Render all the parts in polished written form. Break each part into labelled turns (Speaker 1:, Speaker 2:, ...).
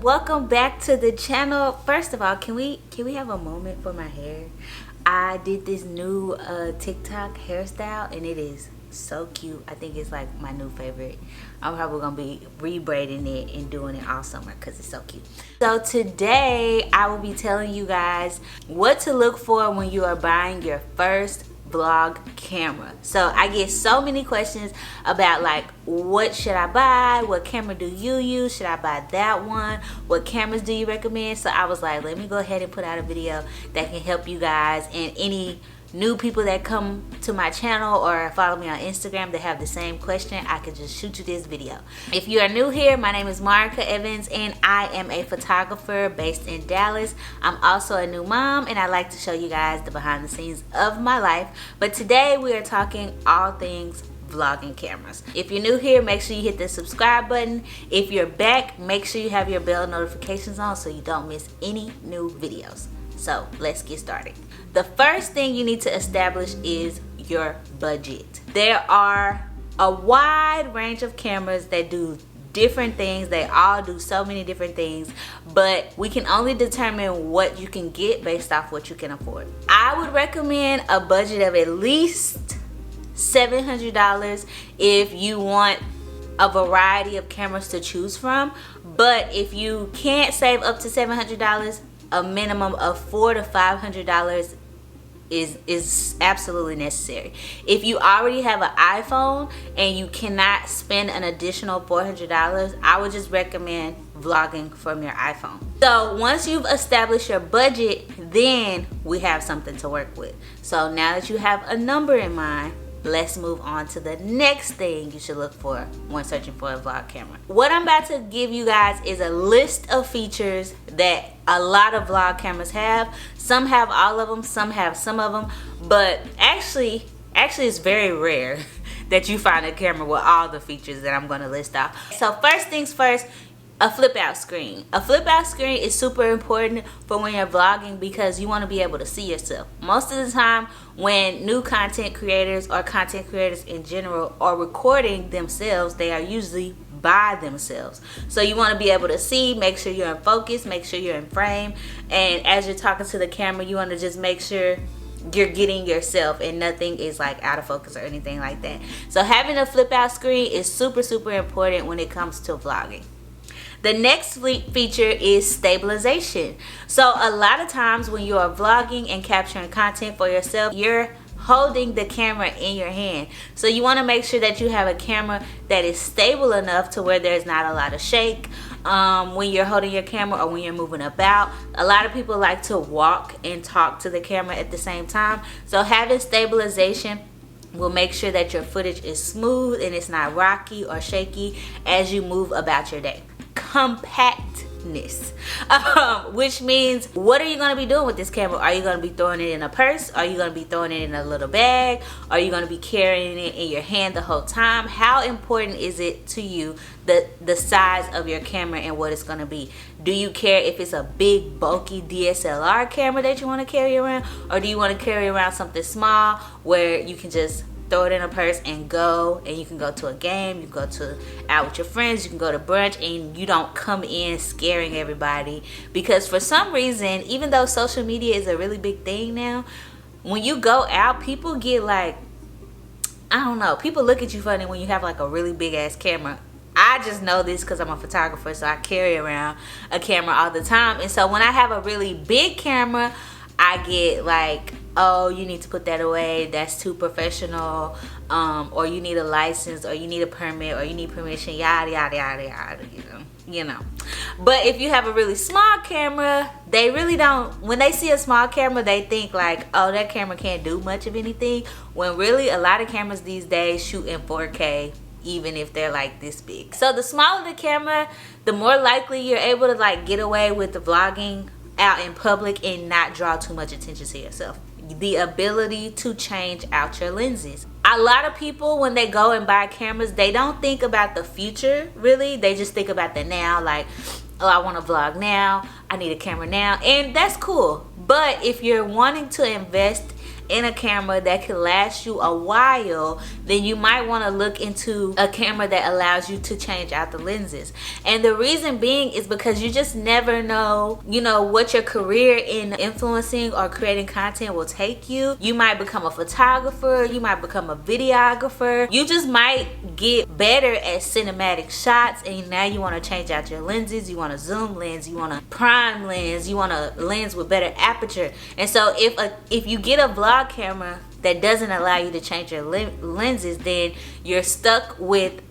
Speaker 1: Welcome back to the channel. First of all, can we have a moment for my hair? I did this new TikTok hairstyle and it is so cute. I think it's like my new favorite. I'm probably gonna be rebraiding it and doing it all summer because it's so cute. So today I will be telling you guys what to look for when you are buying your first vlog camera. So I get so many questions about like, what should I buy? What camera do you use? Should I buy that one? What cameras do you recommend? So I was like, let me go ahead and put out a video that can help you guys and any new people that come to my channel or follow me on Instagram that have the same question. I could just shoot you this video. If you are new here, my name is Marrica Evans and I am a photographer based in Dallas. I'm also a new mom and I like to show you guys the behind the scenes of my life. But today we are talking all things vlogging cameras. If you're new here, make sure you hit the subscribe button. If you're back, make sure you have your bell notifications on so you don't miss any new videos. So let's get started. The first thing you need to establish is your budget. There are a wide range of cameras that do different things. They all do so many different things, but we can only determine what you can get based off what you can afford. I would recommend a budget of at least $700 if you want a variety of cameras to choose from. But if you can't save up to $700, a minimum of $400 to $500 is absolutely necessary. If you already have an iPhone and you cannot spend an additional $400, I would just recommend vlogging from your iPhone. So once you've established your budget, then we have something to work with. So now that you have a number in mind, let's move on to the next thing you should look for when searching for a vlog camera. What I'm about to give you guys is a list of features that a lot of vlog cameras have. Some have all of them, some have some of them, but actually it's very rare that you find a camera with all the features that I'm going to list off. So first things first, a flip out screen. A flip out screen is super important for when you're vlogging because you want to be able to see yourself. Most of the time when new content creators or content creators in general are recording themselves, they are usually by themselves. So you want to be able to see, make sure you're in focus, make sure you're in frame, and as you're talking to the camera, you want to just make sure you're getting yourself and nothing is like out of focus or anything like that. So having a flip out screen is super important when it comes to vlogging. The next feature is stabilization. So a lot of times when you are vlogging and capturing content for yourself, you're holding the camera in your hand. So you want to make sure that you have a camera that is stable enough to where there's not a lot of shake when you're holding your camera or when you're moving about. A lot of people like to walk and talk to the camera at the same time. So having stabilization will make sure that your footage is smooth and it's not rocky or shaky as you move about your day. Compactness, which means what are you going to be doing with this camera? Are you going to be throwing it in a purse? Are you going to be throwing it in a little bag? Are you going to be carrying it in your hand the whole time? How important is it to you, the size of your camera and what it's going to be? Do you care if it's a big bulky DSLR camera that you want to carry around, or do you want to carry around something small where you can just throw it in a purse and go, and you can go to a game, you can go to out with your friends, you can go to brunch, and you don't come in scaring everybody? Because for some reason, even though social media is a really big thing now, when you go out, people get like, I don't know, people look at you funny when you have like a really big ass camera. I just know this because I'm a photographer, so I carry around a camera all the time. And so when I have a really big camera, I get like, oh, you need to put that away, that's too professional, or you need a license, or you need a permit, or you need permission, yada yada yada yada, you know. But if you have a really small camera, they really don't, when they see a small camera, they think like, oh, that camera can't do much of anything, when really a lot of cameras these days shoot in 4K even if they're like this big. So the smaller the camera, the more likely you're able to like get away with the vlogging out in public and not draw too much attention to yourself. The ability to change out your lenses. A lot of people, when they go and buy cameras, they don't think about the future really. They just think about the now, like, oh, I want to vlog now, I need a camera now, and that's cool. But if you're wanting to invest in a camera that can last you a while, then you might want to look into a camera that allows you to change out the lenses. And the reason being is because you just never know, you know, what your career in influencing or creating content will take you. You might become a photographer, you might become a videographer, you just might get better at cinematic shots, and now you want to change out your lenses. You want a zoom lens, you want a prime lens, you want a lens with better aperture. And so if you get a vlog camera that doesn't allow you to change your lenses, then you're stuck with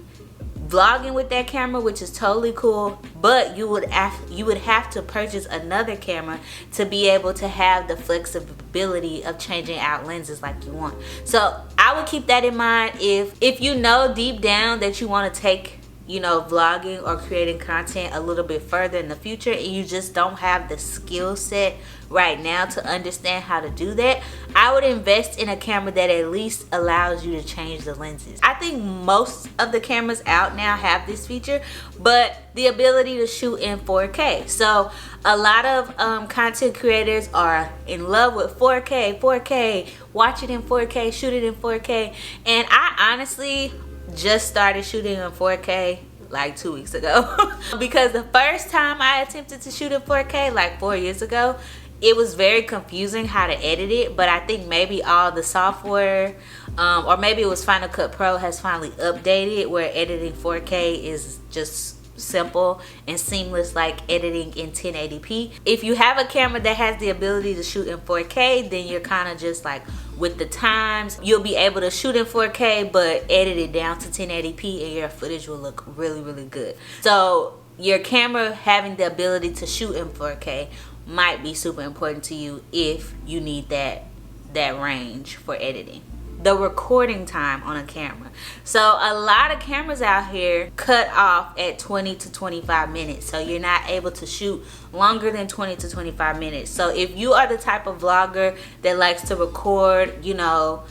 Speaker 1: vlogging with that camera, which is totally cool, but you would have to purchase another camera to be able to have the flexibility of changing out lenses like you want. So I would keep that in mind. If you know deep down that you want to take, you know, vlogging or creating content a little bit further in the future, and you just don't have the skill set right now to understand how to do that, I would invest in a camera that at least allows you to change the lenses. I think most of the cameras out now have this feature, but the ability to shoot in 4K. So a lot of content creators are in love with 4K, watch it in 4K, shoot it in 4K, and I honestly just started shooting in 4K like 2 weeks ago because the first time I attempted to shoot in 4K like 4 years ago, it was very confusing how to edit it. But I think maybe all the software or maybe it was Final Cut Pro has finally updated where editing 4K is just simple and seamless like editing in 1080p. If you have a camera that has the ability to shoot in 4K, then you're kind of just like with the times. You'll be able to shoot in 4K but edit it down to 1080p and your footage will look really, really good. So your camera having the ability to shoot in 4K might be super important to you if you need that range for editing. The recording time on a camera. So a lot of cameras out here cut off at 20 to 25 minutes. So you're not able to shoot longer than 20 to 25 minutes. So if you are the type of vlogger that likes to record, you know,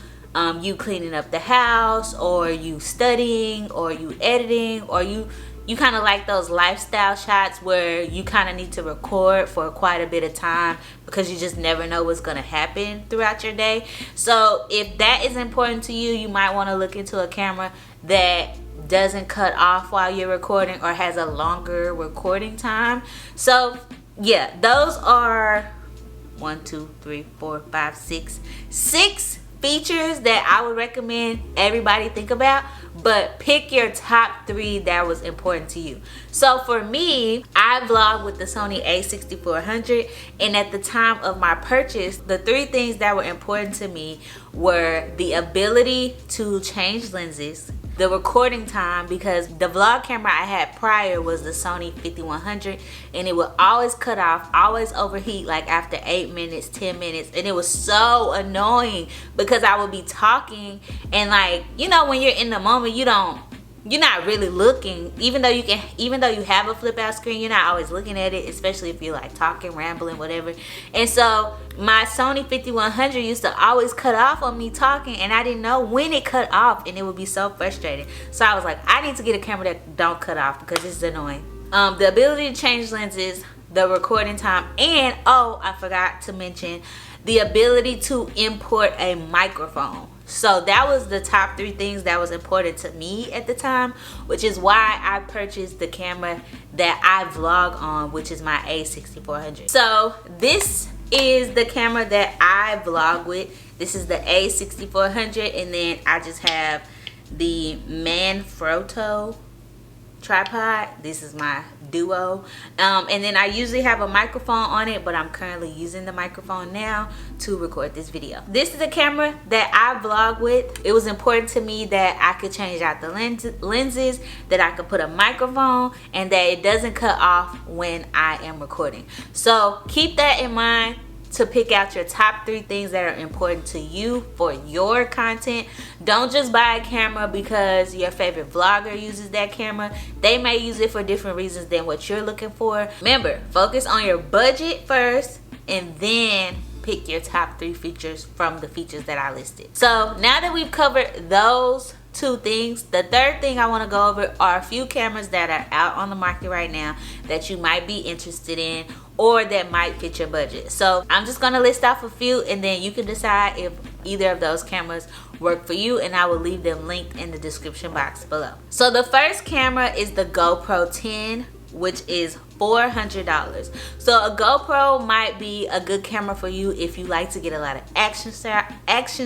Speaker 1: you cleaning up the house, or you studying, or you editing, or you kind of like those lifestyle shots where you kind of need to record for quite a bit of time because you just never know what's going to happen throughout your day. So if that is important to you, you might want to look into a camera that doesn't cut off while you're recording or has a longer recording time. So yeah, those are 6 features that I would recommend everybody think about, but pick your top 3 that was important to you. So for me, I vlog with the Sony A6400, and at the time of my purchase, the 3 things that were important to me were the ability to change lenses, the recording time, because the vlog camera I had prior was the Sony 5100 and it would always cut off, always overheat like after 8 minutes, 10 minutes, and it was so annoying because I would be talking and, like, you know, when you're in the moment, you're not really looking, even though you have a flip out screen, you're not always looking at it, especially if you're like talking, rambling, whatever. And so my Sony 5100 used to always cut off on me talking, and I didn't know when it cut off, and it would be so frustrating. So I was like, I need to get a camera that don't cut off because it's annoying. The ability to change lenses, the recording time, and oh, I forgot to mention the ability to import a microphone. So that was the top 3 things that was important to me at the time, which is why I purchased the camera that I vlog on, which is my A6400. So this is the camera that I vlog with. This is the A6400, and then I just have the Manfrotto tripod. This is my Duo, and then I usually have a microphone on it, but I'm currently using the microphone now to record this video. This is a camera that I vlog with. It was important to me that I could change out the lenses, that I could put a microphone, and that it doesn't cut off when I am recording. So keep that in mind to pick out your top 3 things that are important to you for your content. Don't just buy a camera because your favorite vlogger uses that camera. They may use it for different reasons than what you're looking for. Remember, focus on your budget first and then pick your top 3 features from the features that I listed. So now that we've covered those 2 things, the third thing I want to go over are a few cameras that are out on the market right now that you might be interested in or that might fit your budget. So I'm just going to list off a few, and then you can decide if either of those cameras work for you, and I will leave them linked in the description box below. So the first camera is the GoPro 10, which is $400. So a GoPro might be a good camera for you if you like to get a lot of action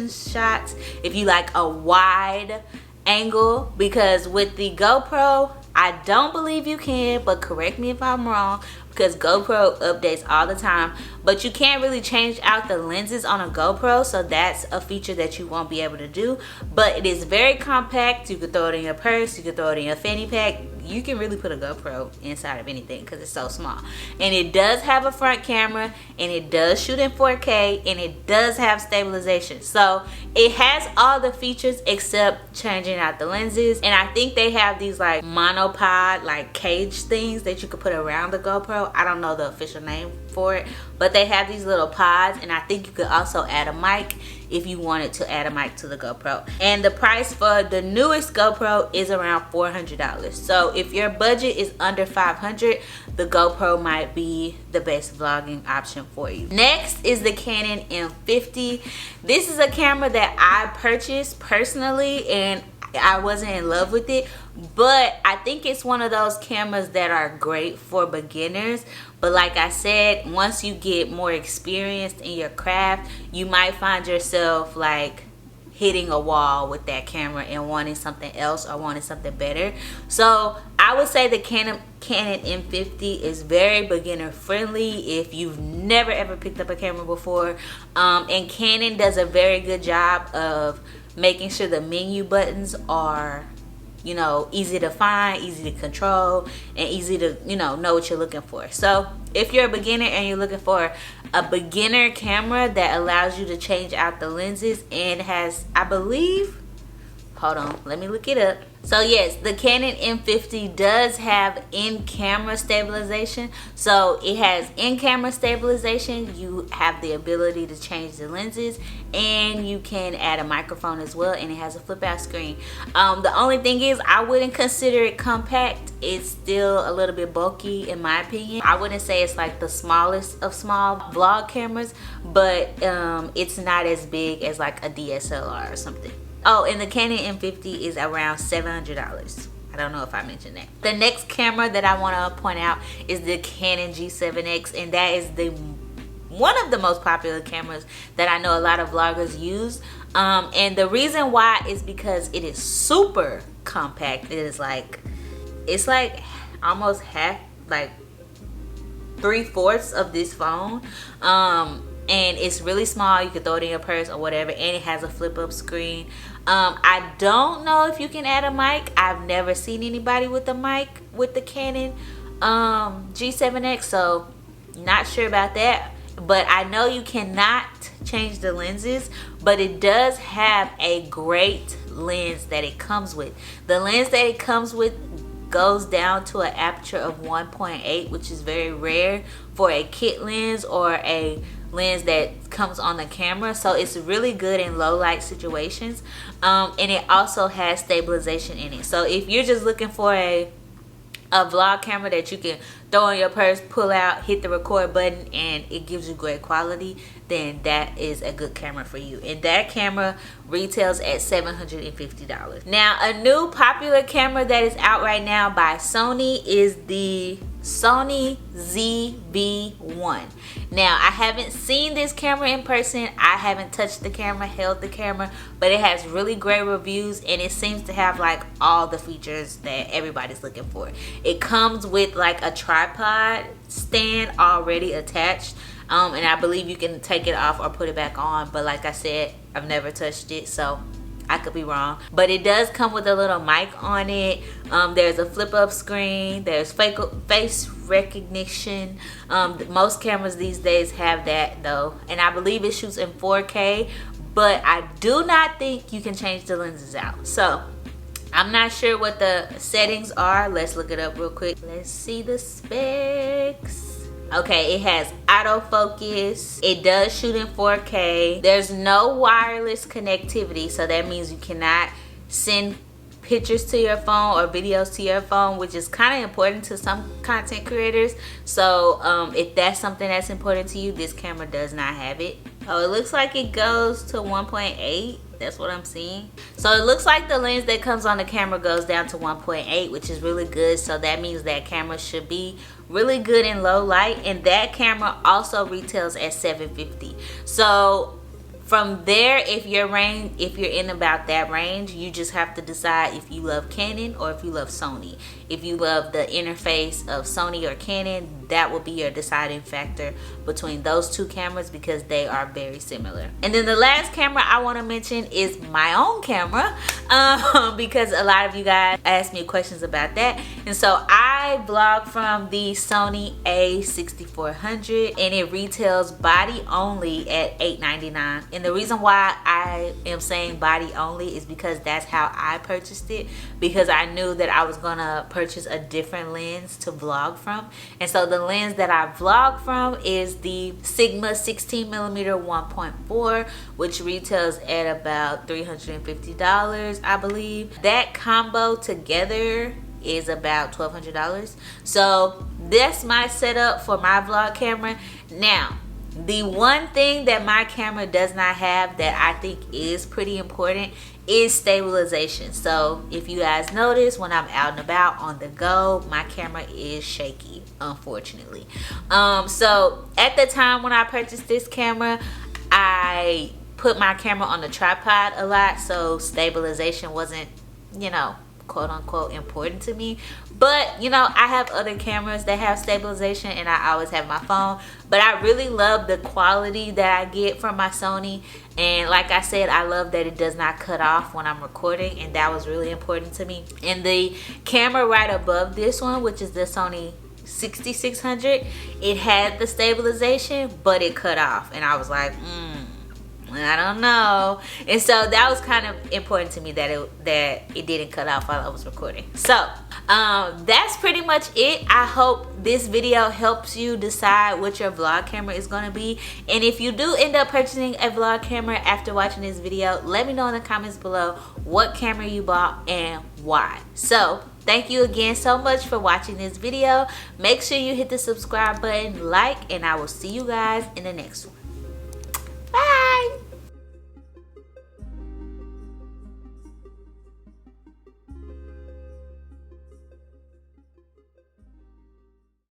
Speaker 1: shots, if you like a wide angle, because with the GoPro, I don't believe you can, but correct me if I'm wrong, because GoPro updates all the time, but you can't really change out the lenses on a GoPro, so that's a feature that you won't be able to do. But it is very compact. You could throw it in your purse, you could throw it in your fanny pack. You can really put a GoPro inside of anything because it's so small. And it does have a front camera, and it does shoot in 4K, and it does have stabilization. So it has all the features except changing out the lenses. And I think they have these like monopod, like cage things that you could put around the GoPro. I don't know the official name for it, but they have these little pods, and I think you could also add a mic if you wanted to add a mic to the GoPro. And the price for the newest GoPro is around $400. So if your budget is under $500, the GoPro might be the best vlogging option for you. Next is the Canon M50. This is a camera that I purchased personally, and I wasn't in love with it, but I think it's one of those cameras that are great for beginners. But like I said, once you get more experienced in your craft, you might find yourself like hitting a wall with that camera and wanting something else or wanting something better. So I would say the Canon M50 is very beginner friendly if you've never ever picked up a camera before. And Canon does a very good job of making sure the menu buttons are, you know, easy to find, easy to control, and easy to, you know what you're looking for. So if you're a beginner and you're looking for a beginner camera that allows you to change out the lenses and has, I believe, hold on, let me look it up. So yes, the Canon M50 does have in-camera stabilization. So it has in-camera stabilization. You have the ability to change the lenses, and you can add a microphone as well, and it has a flip-out screen. The only thing is, I wouldn't consider it compact. It's still a little bit bulky in my opinion. I wouldn't say it's like the smallest of small vlog cameras, but it's not as big as like a DSLR or something. Oh, and the Canon M50 is around $700. I don't know if I mentioned that. The next camera that I want to point out is the Canon G7X, and that is one of the most popular cameras that I know a lot of vloggers use. And the reason why is because it is super compact. It's like almost half, like 3/4 of this phone. And it's really small. You can throw it in your purse or whatever, and it has a flip-up screen. I don't know if you can add a mic. I've never seen anybody with a mic with the Canon G7X, so not sure about that. But I know you cannot change the lenses, but it does have a great lens that it comes with. The lens that it comes with goes down to an aperture of 1.8, which is very rare for a kit lens or a lens that comes on the camera. So it's really good in low light situations, and it also has stabilization in it. So if you're just looking for a vlog camera that you can throw in your purse, pull out, hit the record button, and it gives you great quality, then that is a good camera for you. And that camera retails at $750. Now, a new popular camera that is out right now by Sony is the Sony ZB1. Now, I haven't seen this camera in person. I haven't touched the camera, held the camera, but it has really great reviews, and it seems to have like all the features that everybody's looking for. It comes with like a tripod stand already attached, and I believe you can take it off or put it back on, but like I said, I've never touched it, so I could be wrong. But it does come with a little mic on it. There's a flip-up screen. There's face recognition. Most cameras these days have that though, and I believe it shoots in 4K, but I do not think you can change the lenses out. So I'm not sure what the settings are. Let's look it up real quick. Let's see the specs. Okay, it has autofocus. It does shoot in 4K. There's no wireless connectivity, so that means you cannot send pictures to your phone or videos to your phone, which is kind of important to some content creators. So if that's something that's important to you, this camera does not have it. Oh, it looks like it goes to 1.8. That's what I'm seeing. So it looks like the lens that comes on the camera goes down to 1.8, which is really good. So that means that camera should be really good in low light, and that camera also retails at $750. So from there, if you're in about that range, you just have to decide if you love Canon or if you love Sony. If you love the interface of Sony or Canon, that will be your deciding factor between those two cameras, because they are very similar. And then the last camera I want to mention is my own camera, because a lot of you guys asked me questions about that. And so I vlog from the Sony A6400, and it retails body only at $8.99. And the reason why I am saying body only is because that's how I purchased it, because I knew that I was gonna purchase a different lens to vlog from. And so the lens that I vlog from is the Sigma 16mm 1.4, which retails at about $350, I believe. That combo together is about $1,200. So that's my setup for my vlog camera. Now, the one thing that my camera does not have that I think is pretty important is stabilization. So if you guys notice, when I'm out and about on the go, my camera is shaky, unfortunately. So at the time when I purchased this camera, I put my camera on the tripod a lot, so stabilization wasn't, you know, quote unquote important to me. But you know, I have other cameras that have stabilization, and I always have my phone. But I really love the quality that I get from my Sony, and like I said, I love that it does not cut off when I'm recording, and that was really important to me. And the camera right above this one, which is the Sony 6600, it had the stabilization, but it cut off, and I was like, I don't know. And so that was kind of important to me, that it didn't cut off while I was recording. So that's pretty much it. I hope this video helps you decide what your vlog camera is going to be. And if you do end up purchasing a vlog camera after watching this video, let me know in the comments below what camera you bought and why. So thank you again so much for watching this video. Make sure you hit the subscribe button, like, and I will see you guys in the next one.